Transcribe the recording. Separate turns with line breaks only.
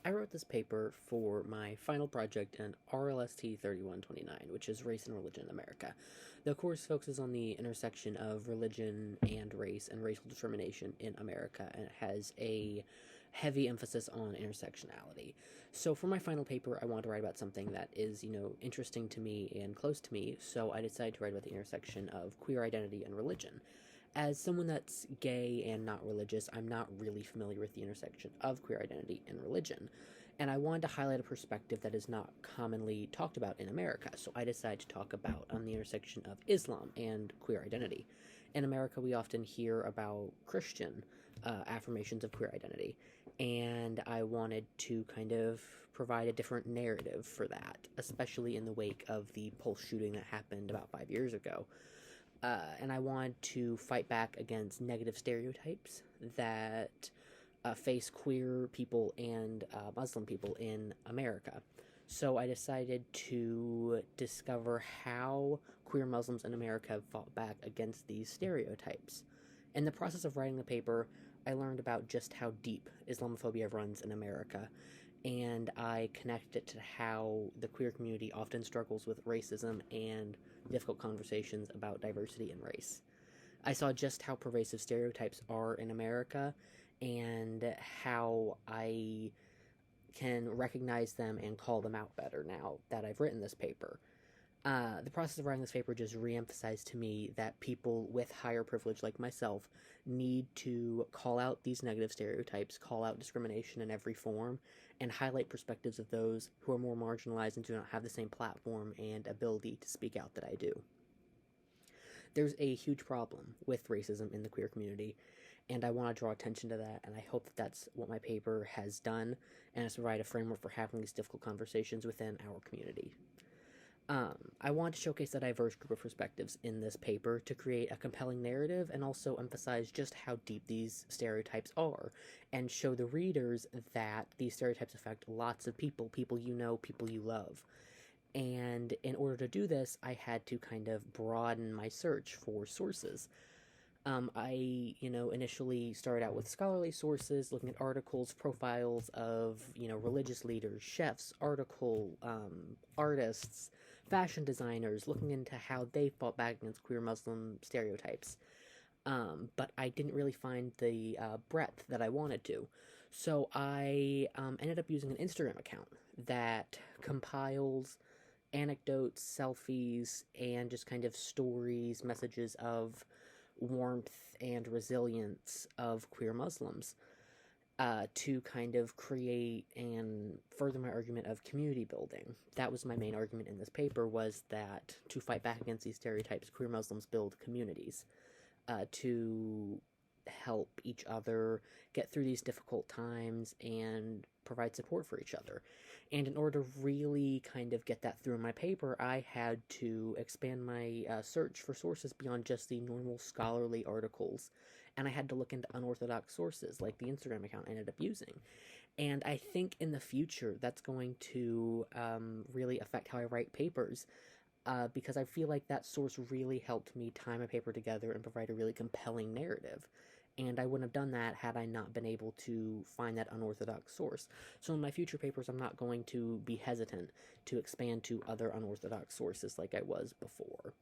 I wrote this paper for my final project in RLST 3129, which is Race and Religion in America. The course focuses on the intersection of religion and racial discrimination in America, and it has a heavy emphasis on intersectionality. So for my final paper, I wanted to write about something that is, interesting to me and close to me, so I decided to write about the intersection of queer identity and religion. As someone that's gay and not religious, I'm not really familiar with the intersection of queer identity and religion. And I wanted to highlight a perspective that is not commonly talked about in America, so I decided to talk about the intersection of Islam and queer identity. In America, we often hear about Christian affirmations of queer identity, and I wanted to kind of provide a different narrative for that, especially in the wake of the Pulse shooting that happened about 5 years ago. And I wanted to fight back against negative stereotypes that face queer people and Muslim people in America. So I decided to discover how queer Muslims in America have fought back against these stereotypes. In the process of writing the paper, I learned about just how deep Islamophobia runs in America, and I connected it to how the queer community often struggles with racism and difficult conversations about diversity and race. I saw just how pervasive stereotypes are in America and how I can recognize them and call them out better now that I've written this paper. The process of writing this paper just re-emphasized to me that people with higher privilege like myself need to call out these negative stereotypes, call out discrimination in every form, and highlight perspectives of those who are more marginalized and do not have the same platform and ability to speak out that I do. There's a huge problem with racism in the queer community, and I want to draw attention to that, and I hope that that's what my paper has done, and has provided a framework for having these difficult conversations within our community. I want to showcase a diverse group of perspectives in this paper to create a compelling narrative and also emphasize just how deep these stereotypes are, and show the readers that these stereotypes affect lots of people, people you know, people you love. And in order to do this, I had to kind of broaden my search for sources. I, initially started out with scholarly sources, looking at articles, profiles of, religious leaders, chefs, artists, fashion designers, looking into how they fought back against queer Muslim stereotypes. But I didn't really find the breadth that I wanted to. So I ended up using an Instagram account that compiles anecdotes, selfies, and just kind of stories, messages of warmth and resilience of queer Muslims, to kind of create and further my argument of community building. That was my main argument in this paper, was that to fight back against these stereotypes, queer Muslims build communities to help each other get through these difficult times and provide support for each other. And in order to really kind of get that through in my paper, I had to expand my search for sources beyond just the normal scholarly articles. And I had to look into unorthodox sources, like the Instagram account I ended up using. And I think in the future, that's going to really affect how I write papers. Because I feel like that source really helped me tie my paper together and provide a really compelling narrative. And I wouldn't have done that had I not been able to find that unorthodox source. So in my future papers, I'm not going to be hesitant to expand to other unorthodox sources like I was before.